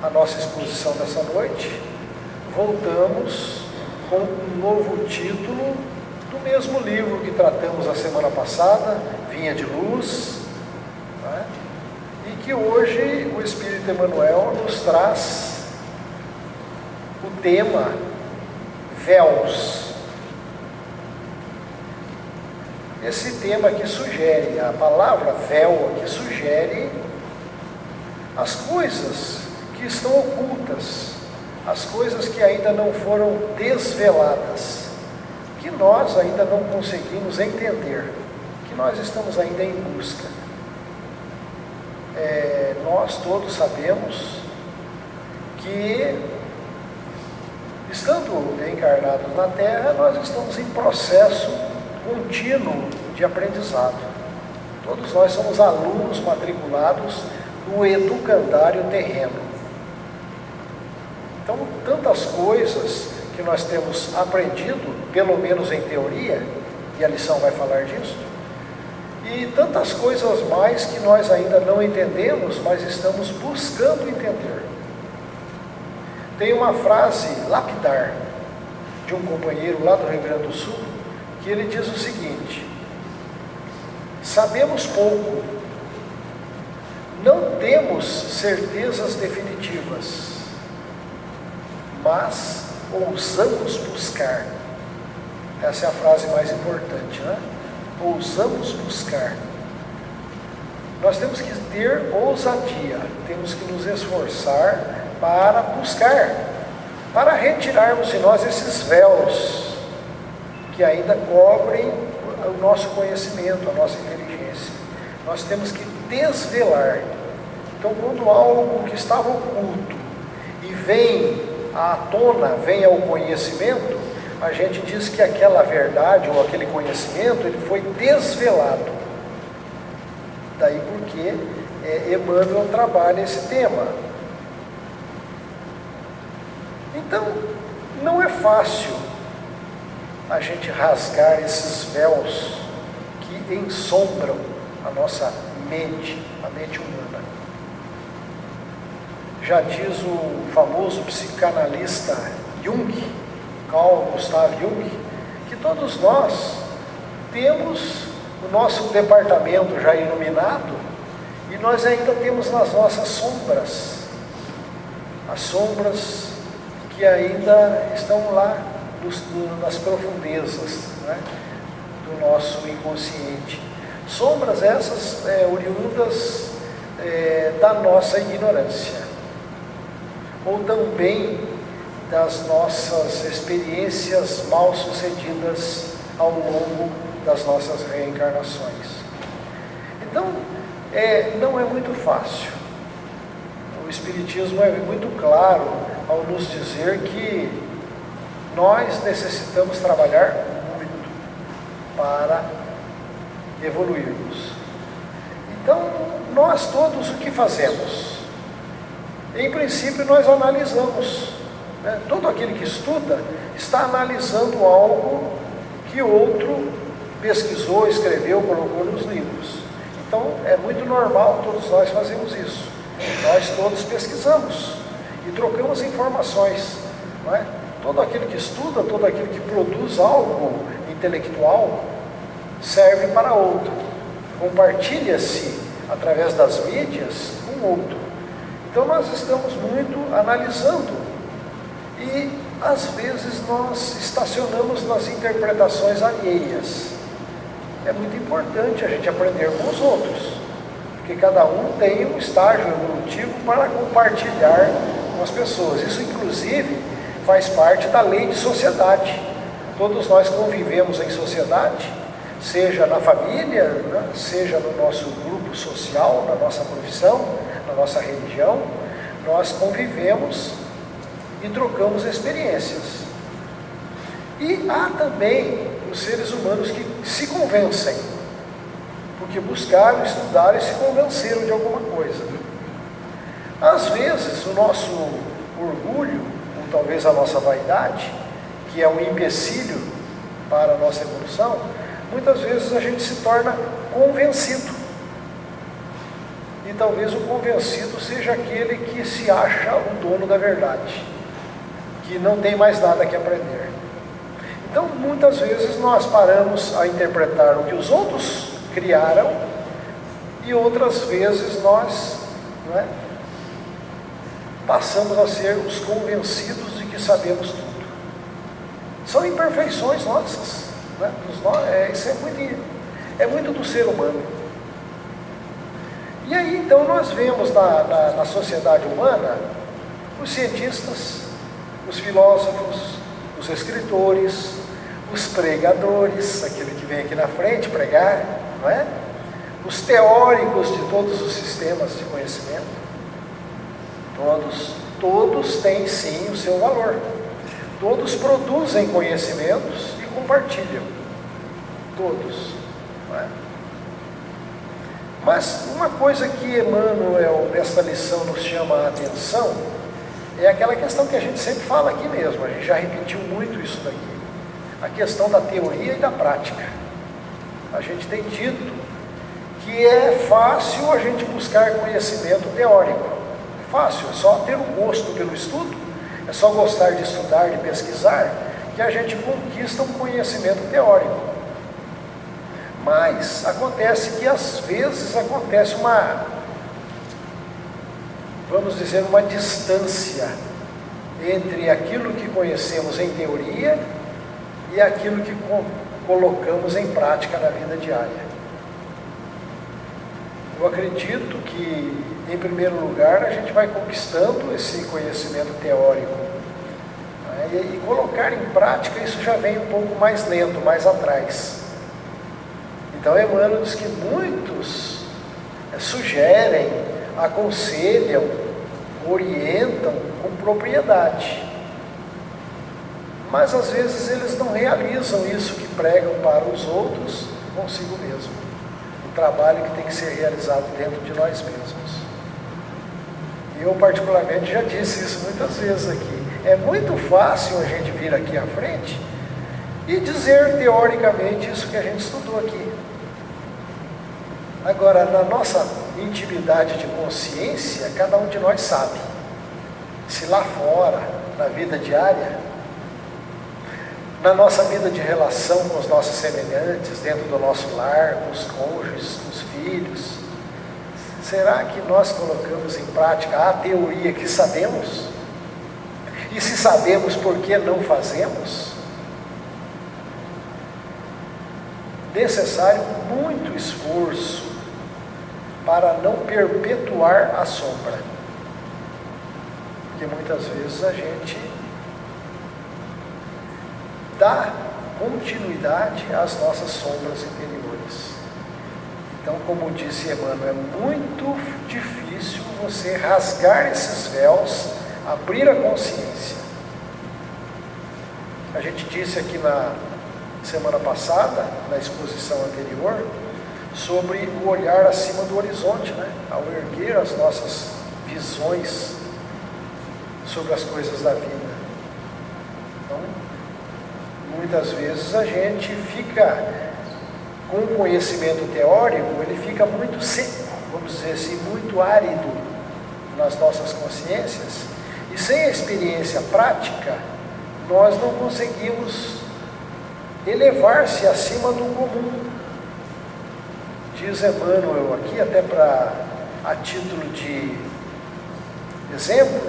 a nossa exposição dessa noite, voltamos com um novo título do mesmo livro que tratamos a semana passada, Vinha de Luz, né? E que hoje o Espírito Emmanuel nos traz o tema véus. Esse tema aqui sugere, a palavra véu aqui sugere as coisas que estão ocultas, as coisas que ainda não foram desveladas, que nós ainda não conseguimos entender, que nós estamos ainda em busca. Nós todos sabemos que, estando encarnados na Terra, nós estamos em processo contínuo de aprendizado. Todos nós somos alunos matriculados no educandário terreno. Então, tantas coisas que nós temos aprendido, pelo menos em teoria, e a lição vai falar disso, e tantas coisas mais que nós ainda não entendemos, mas estamos buscando entender. Tem uma frase lapidar de um companheiro lá do Rio Grande do Sul, que ele diz o seguinte: sabemos pouco, não temos certezas definitivas, mas ousamos buscar. Essa é a frase mais importante, né? Ousamos buscar. Nós temos que ter ousadia, temos que nos esforçar para buscar, para retirarmos de nós esses véus que ainda cobrem o nosso conhecimento, a nossa inteligência. Nós temos que desvelar. Então, quando algo que estava oculto e vem à tona, vem ao conhecimento, a gente diz que aquela verdade ou aquele conhecimento, ele foi desvelado. Daí porque Emmanuel trabalha esse tema. Então, não é fácil a gente rasgar esses véus que ensombram a nossa mente, a mente humana. Já diz o famoso psicanalista Jung, Carl Gustav Jung, que todos nós temos o nosso departamento já iluminado e nós ainda temos nas nossas sombras, as sombras que ainda estão lá nas profundezas, né, do nosso inconsciente. Sombras essas oriundas da nossa ignorância, ou também das nossas experiências mal sucedidas ao longo das nossas reencarnações. Então, não é muito fácil. O Espiritismo é muito claro ao nos dizer que nós necessitamos trabalhar muito para evoluirmos. Então, nós todos o que fazemos? Em princípio, nós analisamos. Todo aquele que estuda está analisando algo que outro pesquisou, escreveu, colocou nos livros. Então, é muito normal, todos nós fazemos isso. Nós todos pesquisamos e trocamos informações, não é? Todo aquele que estuda, todo aquele que produz algo intelectual, serve para outro. Compartilha-se através das mídias com outro. Então, nós estamos muito analisando. E, às vezes, nós estacionamos nas interpretações alheias. É muito importante a gente aprender com os outros, porque cada um tem um estágio evolutivo para compartilhar com as pessoas. Isso, inclusive, faz parte da lei de sociedade. Todos nós convivemos em sociedade, seja na família, né, seja no nosso grupo social, na nossa profissão, na nossa religião. Nós convivemos e trocamos experiências. E há também os seres humanos que se convencem, porque buscaram, estudaram e se convenceram de alguma coisa. Às vezes, o nosso orgulho, ou talvez a nossa vaidade, que é um empecilho para a nossa evolução, muitas vezes a gente se torna convencido. e talvez o convencido seja aquele que se acha o dono da verdade, que não tem mais nada que aprender. Então, muitas vezes nós paramos a interpretar o que os outros criaram e outras vezes nós, não é, passamos a ser os convencidos de que sabemos tudo. São imperfeições nossas, né? Isso é muito do ser humano. E aí então nós vemos na sociedade humana os cientistas, os filósofos, os escritores, os pregadores, aquele que vem aqui na frente pregar, não é? Os teóricos de todos os sistemas de conhecimento. Todos têm sim o seu valor. Todos produzem conhecimentos e compartilham. Todos, não é? Mas uma coisa que Emmanuel, nessa lição, nos chama a atenção, é aquela questão que a gente sempre fala aqui mesmo, a gente já repetiu muito isso daqui, a questão da teoria e da prática. A gente tem dito que é fácil a gente buscar conhecimento teórico, é fácil, é só ter um gosto pelo estudo, é só gostar de estudar, de pesquisar, que a gente conquista um conhecimento teórico. Mas acontece que às vezes acontece vamos dizer, uma distância entre aquilo que conhecemos em teoria e aquilo que colocamos em prática na vida diária. Eu acredito que, em primeiro lugar, a gente vai conquistando esse conhecimento teórico, né? E colocar em prática, isso já vem um pouco mais lento, mais atrás. Então, Emmanuel diz que muitos sugerem, aconselham, orientam com propriedade. Mas, às vezes, eles não realizam isso que pregam para os outros consigo mesmo. O trabalho que tem que ser realizado dentro de nós mesmos. E eu, particularmente, já disse isso muitas vezes aqui. É muito fácil a gente vir aqui à frente e dizer teoricamente isso que a gente estudou aqui. Agora, na nossa intimidade de consciência, cada um de nós sabe. Se lá fora, na vida diária, na nossa vida de relação com os nossos semelhantes, dentro do nosso lar, com os cônjuges, com os filhos, será que nós colocamos em prática a teoria que sabemos? E se sabemos, por que não fazemos? Necessário muito esforço para não perpetuar a sombra. Porque muitas vezes a gente dá continuidade às nossas sombras interiores. Então, como disse Emmanuel, é muito difícil você rasgar esses véus, abrir a consciência. A gente disse aqui na semana passada, na exposição anterior, sobre o olhar acima do horizonte, né? Ao erguer as nossas visões sobre as coisas da vida. Então, muitas vezes a gente fica com o conhecimento teórico, ele fica muito seco, vamos dizer assim, muito árido nas nossas consciências, e sem a experiência prática, nós não conseguimos elevar-se acima do comum. Diz Emmanuel aqui, até a título de exemplo,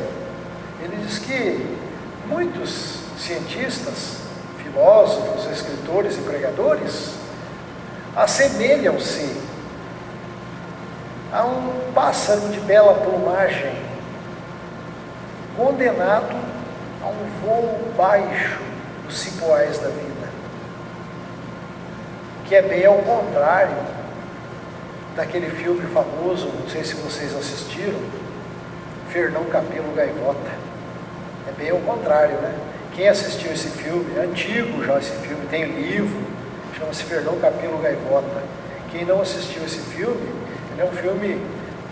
ele diz que muitos cientistas, filósofos, escritores e pregadores assemelham-se a um pássaro de bela plumagem condenado a um voo baixo dos cipoais da vida, que é bem ao contrário daquele filme famoso, não sei se vocês assistiram, Fernão Capelo Gaivota. É bem ao contrário, né? Quem assistiu esse filme, é antigo já esse filme, tem livro, chama-se Fernão Capelo Gaivota. Quem não assistiu esse filme, ele é um filme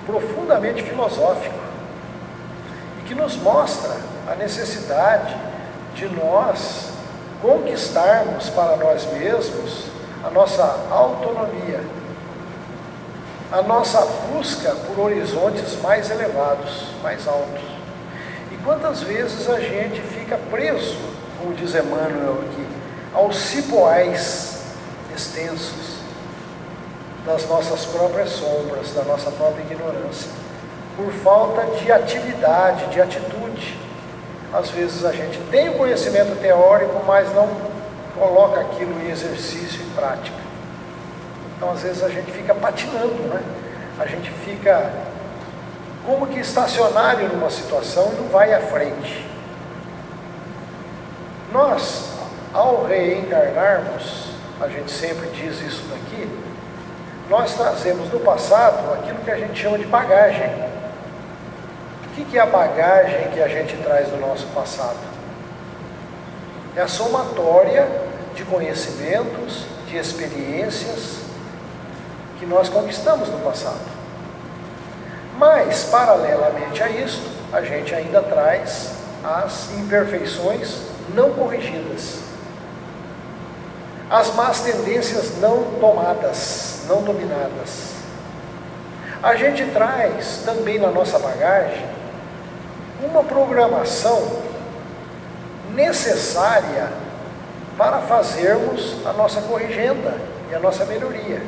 profundamente filosófico e que nos mostra a necessidade de nós conquistarmos para nós mesmos a nossa autonomia. a nossa busca por horizontes mais elevados, mais altos. E quantas vezes a gente fica preso, como diz Emmanuel aqui, aos cipoais extensos das nossas próprias sombras, da nossa própria ignorância, por falta de atividade, de atitude. Às vezes a gente tem o conhecimento teórico, mas não coloca aquilo em exercício, em prática. Então às vezes a gente fica patinando, né? A gente fica como que estacionário numa situação e não vai à frente. Nós, ao reencarnarmos, a gente sempre diz isso daqui, nós trazemos do passado aquilo que a gente chama de bagagem. O que é a bagagem que a gente traz do nosso passado? É a somatória de conhecimentos, de experiências que nós conquistamos no passado. Mas, paralelamente a isso, a gente ainda traz as imperfeições não corrigidas, as más tendências não tomadas, não dominadas. A gente traz também na nossa bagagem uma programação necessária para fazermos a nossa corrigenda e a nossa melhoria.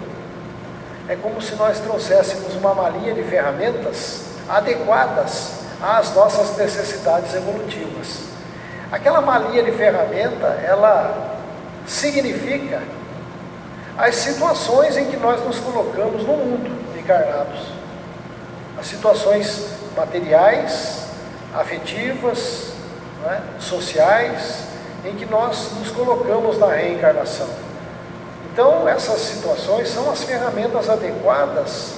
É como se nós trouxéssemos uma malinha de ferramentas adequadas às nossas necessidades evolutivas. Aquela malinha de ferramenta, ela significa as situações em que nós nos colocamos no mundo, encarnados. As situações materiais, afetivas, né, sociais, em que nós nos colocamos na reencarnação. Então, essas situações são as ferramentas adequadas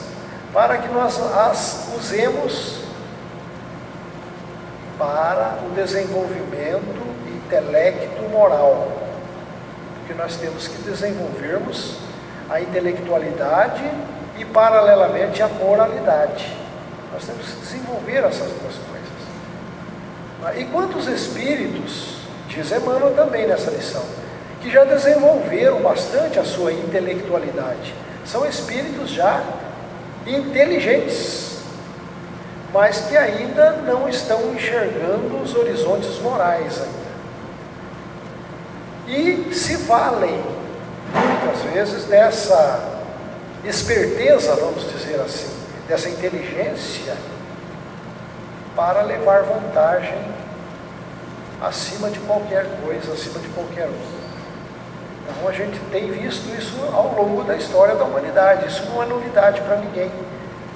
para que nós as usemos para o desenvolvimento intelecto-moral. Porque nós temos que desenvolvermos a intelectualidade e, paralelamente, a moralidade. Nós temos que desenvolver essas duas coisas. E quantos espíritos, diz Emmanuel também nessa lição, que já desenvolveram bastante a sua intelectualidade. São espíritos já inteligentes, mas que ainda não estão enxergando os horizontes morais ainda. E se valem, muitas vezes, dessa esperteza, vamos dizer assim, dessa inteligência, para levar vantagem acima de qualquer coisa, acima de qualquer um. Então a gente tem visto isso ao longo da história da humanidade. Isso não é novidade para ninguém,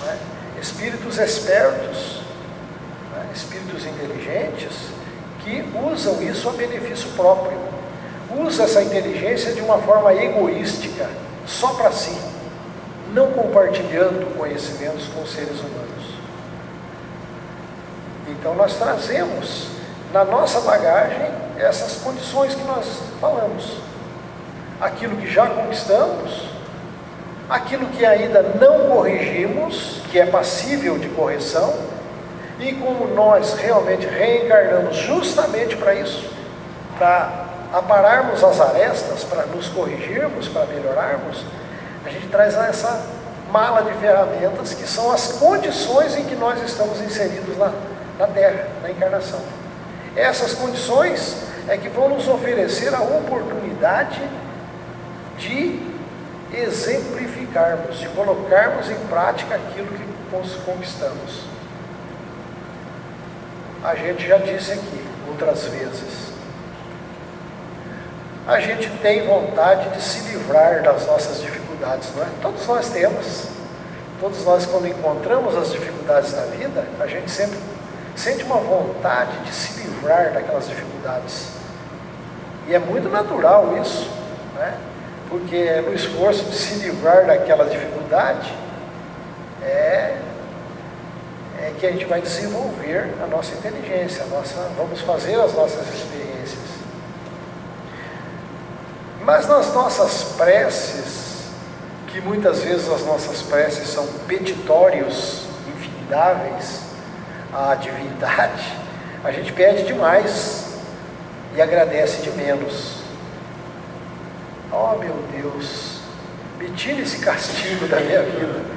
né? Espíritos espertos, né? Espíritos inteligentes, que usam isso a benefício próprio. Usa essa inteligência de uma forma egoística, só para si, não compartilhando conhecimentos com os seres humanos. Então nós trazemos na nossa bagagem essas condições que nós falamos. Aquilo que já conquistamos, aquilo que ainda não corrigimos, que é passível de correção, e como nós realmente reencarnamos justamente para isso, para apararmos as arestas, para nos corrigirmos, para melhorarmos, a gente traz essa mala de ferramentas que são as condições em que nós estamos inseridos na Terra, na encarnação. Essas condições é que vão nos oferecer a oportunidade de exemplificarmos, de colocarmos em prática aquilo que conquistamos. A gente já disse aqui outras vezes, a gente tem vontade de se livrar das nossas dificuldades, não é? Todos nós temos. Todos nós, quando encontramos as dificuldades na vida, a gente sempre sente uma vontade de se livrar daquelas dificuldades. E é muito natural isso, né? Porque no esforço de se livrar daquela dificuldade, é que a gente vai desenvolver a nossa inteligência, vamos fazer as nossas experiências. Mas nas nossas preces, que muitas vezes as nossas preces são petitórios infindáveis à divindade, a gente pede demais e agradece de menos. Oh meu Deus, me tire esse castigo da minha vida.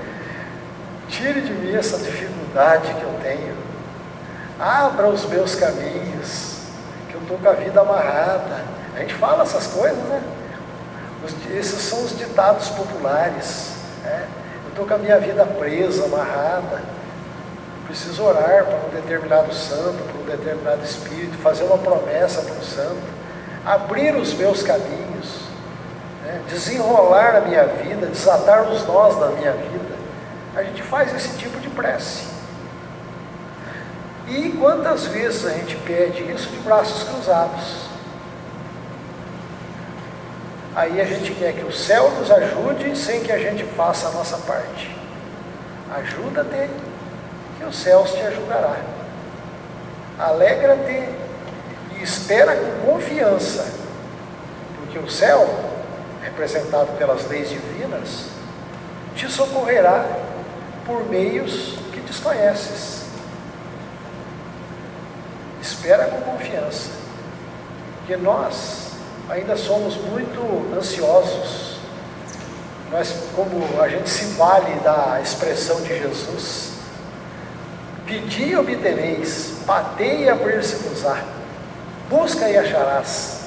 tire de mim essa dificuldade que eu tenho, abra os meus caminhos, que eu estou com a vida amarrada. A gente fala essas coisas, né? Esses são os ditados populares, né? Eu estou com a minha vida presa, amarrada, preciso orar para um determinado santo, para um determinado espírito, fazer uma promessa para um santo, abrir os meus caminhos, né? Desenrolar a minha vida, desatar os nós da minha vida. A gente faz esse tipo de prece. E quantas vezes a gente pede isso de braços cruzados? Aí a gente quer que o céu nos ajude sem que a gente faça a nossa parte. Ajuda-te, que os céus te ajudará. Alegra-te e espera com confiança, porque o céu, representado pelas leis divinas, te socorrerá por meios que desconheces. Espera com confiança, porque nós ainda somos muito ansiosos. Nós, como a gente se vale da expressão de Jesus, pedi e obtereis, batei e abrir-se-vos-á, busca e acharás.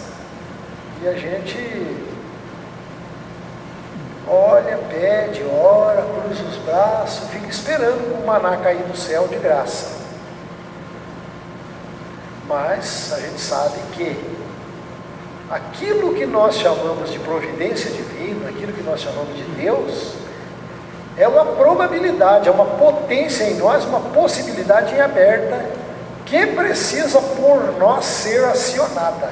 E a gente olha, pede, ora, cruza os braços, fica esperando o maná cair do céu de graça. Mas a gente sabe que aquilo que nós chamamos de providência divina, aquilo que nós chamamos de Deus, é uma probabilidade, é uma potência em nós, uma possibilidade em aberta, que precisa por nós ser acionada.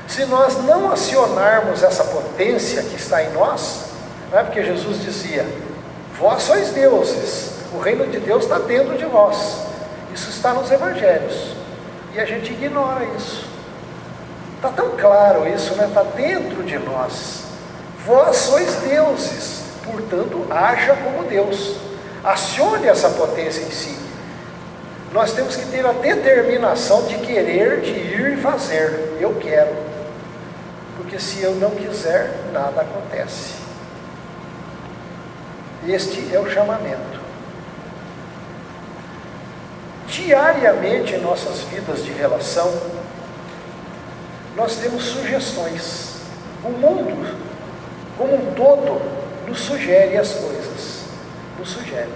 Se nós não acionarmos essa potência que está em nós, não é porque Jesus dizia, vós sois deuses, o reino de Deus está dentro de vós. Isso está nos evangelhos, e a gente ignora isso. Está tão claro isso, né? Está dentro de nós. Vós sois deuses, portanto, haja como Deus. Acione essa potência em si. Nós temos que ter a determinação de querer, de ir e fazer. Eu quero. Porque se eu não quiser, nada acontece. Este é o chamamento. Diariamente em nossas vidas de relação, nós temos sugestões. O mundo, como um todo, nos sugere as coisas. Nos sugere.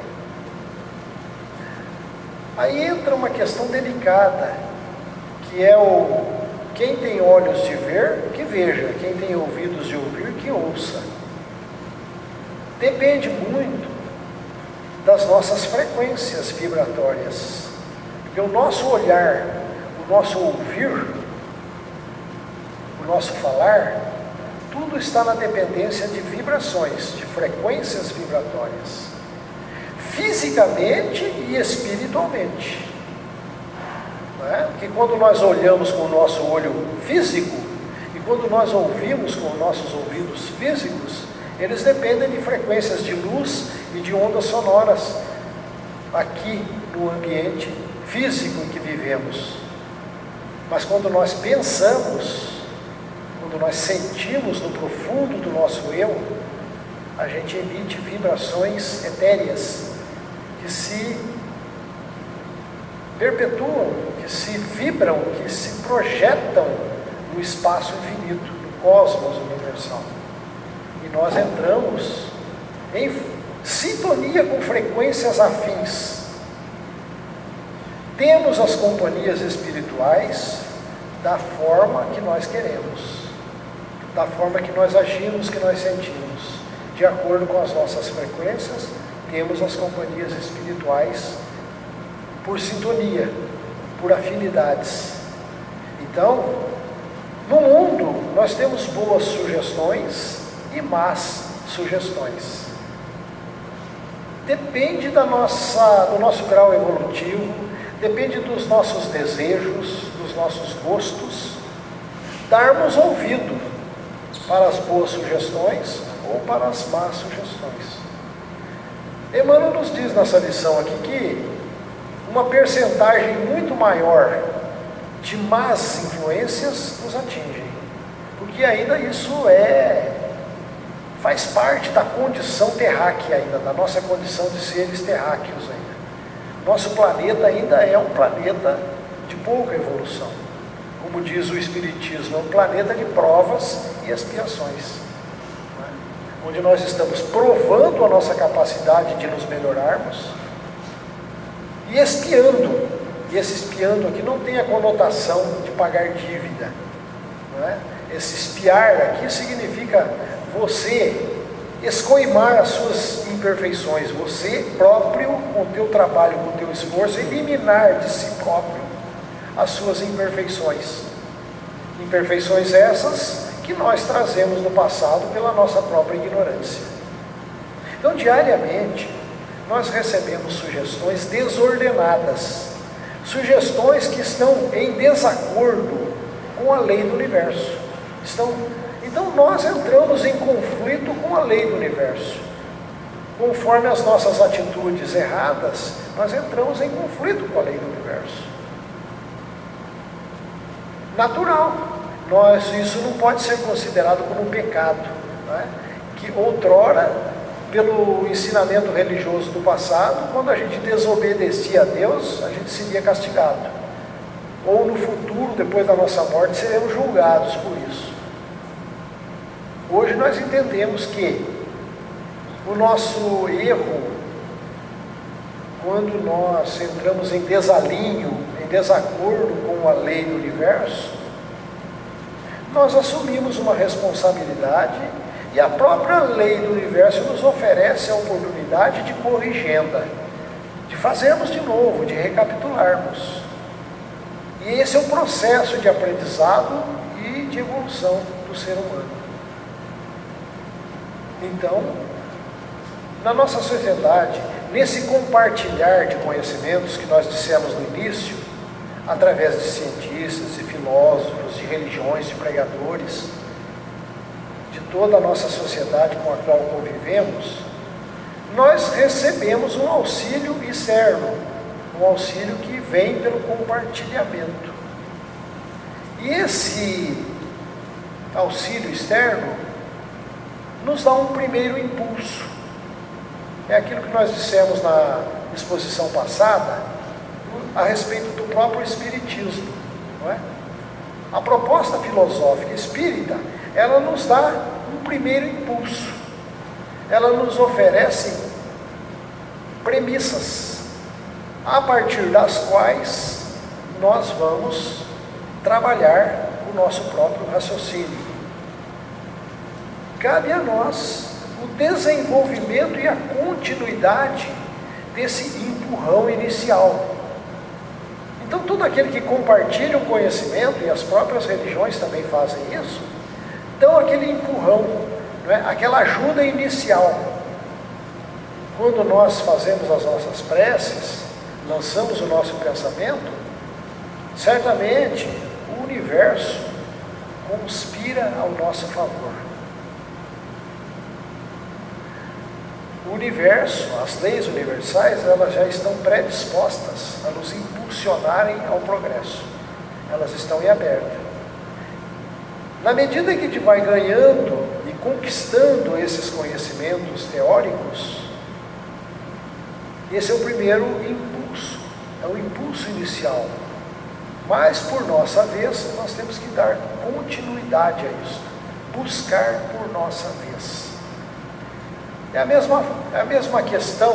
Aí entra uma questão delicada, que é quem tem olhos de ver, que veja. Quem tem ouvidos de ouvir, que ouça. Depende muito das nossas frequências vibratórias. Porque o nosso olhar, o nosso ouvir, o nosso falar, tudo está na dependência de vibrações, de frequências vibratórias, fisicamente e espiritualmente. Não é? Porque quando nós olhamos com o nosso olho físico e quando nós ouvimos com os nossos ouvidos físicos, eles dependem de frequências de luz e de ondas sonoras aqui no ambiente físico em que vivemos. Mas quando nós pensamos, quando nós sentimos no profundo do nosso eu, a gente emite vibrações etéreas que se perpetuam, que se vibram, que se projetam no espaço infinito, no cosmos universal. E nós entramos em sintonia com frequências afins. Temos as companhias espirituais da forma que nós queremos, da forma que nós agimos, que nós sentimos. De acordo com as nossas frequências, temos as companhias espirituais por sintonia, por afinidades. Então, no mundo, nós temos boas sugestões e más sugestões. Depende do nosso grau evolutivo, depende dos nossos desejos, dos nossos gostos, darmos ouvido para as boas sugestões ou para as más sugestões. Emmanuel nos diz nessa lição aqui que uma percentagem muito maior de más influências nos atingem, porque ainda isso é faz parte da condição terráquea ainda, da nossa condição de seres terráqueos ainda. Nosso planeta ainda é um planeta de pouca evolução. Como diz o Espiritismo, é um planeta de provas e expiações, né? Onde nós estamos provando a nossa capacidade de nos melhorarmos e expiando. E esse expiando aqui não tem a conotação de pagar dívida, não é? Esse expiar aqui significa você escoimar as suas imperfeições, você próprio, com o teu trabalho, com o teu esforço, eliminar de si próprio as suas imperfeições. Imperfeições essas que nós trazemos no passado pela nossa própria ignorância. Então, diariamente, nós recebemos sugestões desordenadas, sugestões que estão em desacordo com a lei do universo. Então nós entramos em conflito com a lei do universo. Conforme as nossas atitudes erradas, nós entramos em conflito com a lei do universo. Natural. Isso não pode ser considerado como um pecado, né? Que outrora, pelo ensinamento religioso do passado, quando a gente desobedecia a Deus, a gente seria castigado. Ou no futuro, depois da nossa morte, seremos julgados por isso. Hoje nós entendemos que o nosso erro, quando nós entramos em desalinho, em desacordo com a lei do universo, nós assumimos uma responsabilidade e a própria lei do universo nos oferece a oportunidade de corrigenda, de fazermos de novo, de recapitularmos. E esse é o processo de aprendizado e de evolução do ser humano. Então, na nossa sociedade, nesse compartilhar de conhecimentos que nós dissemos no início, através de cientistas, de filósofos, de religiões, de pregadores, de toda a nossa sociedade com a qual convivemos, nós recebemos um auxílio externo, um auxílio que vem pelo compartilhamento. E esse auxílio externo nos dá um primeiro impulso. É aquilo que nós dissemos na exposição passada, a respeito do próprio Espiritismo, não é? A proposta filosófica espírita, ela nos dá um primeiro impulso. Ela nos oferece premissas, a partir das quais nós vamos trabalhar o nosso próprio raciocínio. Cabe a nós o desenvolvimento e a continuidade desse empurrão inicial. Então, todo aquele que compartilha o conhecimento, e as próprias religiões também fazem isso, dão aquele empurrão, não é? Aquela ajuda inicial. Quando nós fazemos as nossas preces, lançamos o nosso pensamento, certamente o universo conspira ao nosso favor. O universo, as leis universais, elas já estão predispostas a nos impulsionarem ao progresso. Elas estão em aberto. Na medida que a gente vai ganhando e conquistando esses conhecimentos teóricos, esse é o primeiro impulso, é o impulso inicial. Mas, por nossa vez, nós temos que dar continuidade a isso, buscar por nossa vez. É a mesma questão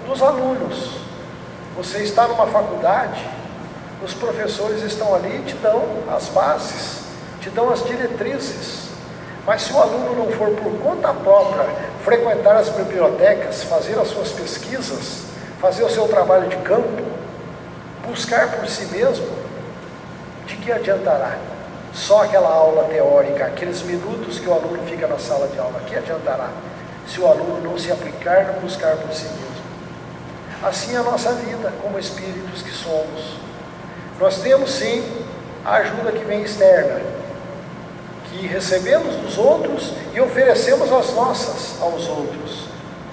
dos alunos. Você está numa faculdade, os professores estão ali e te dão as bases, te dão as diretrizes. Mas se o aluno não for por conta própria frequentar as bibliotecas, fazer as suas pesquisas, fazer o seu trabalho de campo, buscar por si mesmo, de que adiantará? Só aquela aula teórica, aqueles minutos que o aluno fica na sala de aula, que adiantará? Se o aluno não se aplicar, não buscar por si mesmo. Assim é a nossa vida, como espíritos que somos. Nós temos sim a ajuda que vem externa, que recebemos dos outros e oferecemos as nossas aos outros.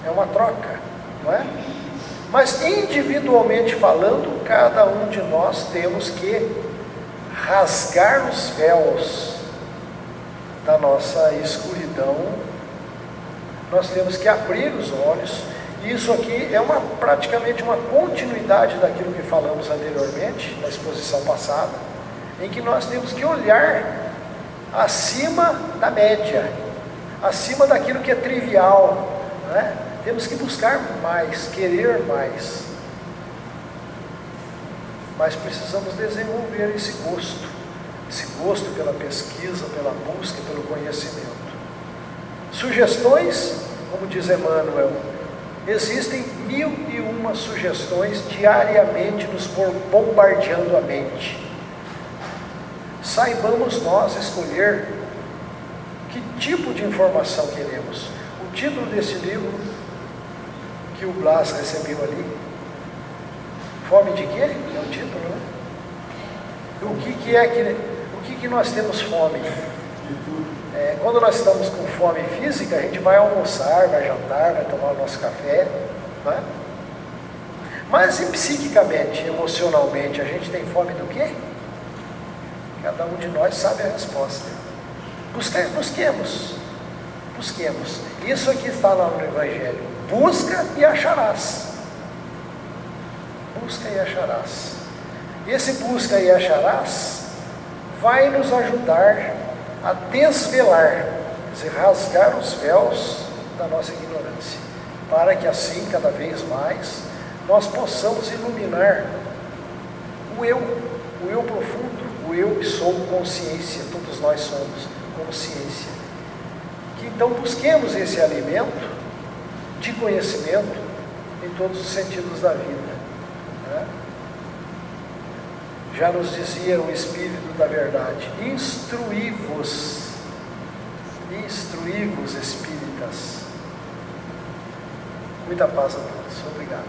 É uma troca, não é? Mas individualmente falando, cada um de nós temos que rasgar os véus da nossa escuridão nós temos que abrir os olhos. E isso aqui é praticamente uma continuidade daquilo que falamos anteriormente, na exposição passada, em que nós temos que olhar acima da média, acima daquilo que é trivial, né? Temos que buscar mais, querer mais. Mas precisamos desenvolver esse gosto pela pesquisa, pela busca, pelo conhecimento. Sugestões, como diz Emmanuel, existem 1001 sugestões diariamente nos bombardeando a mente. Saibamos nós escolher que tipo de informação queremos. O título desse livro que o Blas recebeu ali, Fome de quê? É o título, né? O que nós temos fome? Quando nós estamos com fome física, a gente vai almoçar, vai jantar, vai tomar o nosso café, né? Mas e psiquicamente, emocionalmente, a gente tem fome do quê? Cada um de nós sabe a resposta. Busquemos. Isso aqui está lá no Evangelho. Busca e acharás. Busca e acharás. Esse busca e acharás vai nos ajudar a desvelar, quer dizer, rasgar os véus da nossa ignorância, para que assim, cada vez mais, nós possamos iluminar o eu profundo, o eu que sou consciência, todos nós somos consciência. Que então busquemos esse alimento de conhecimento em todos os sentidos da vida, né? Já nos dizia o Espírito da Verdade: instruí-vos, espíritas. Muita paz a todos. Obrigado.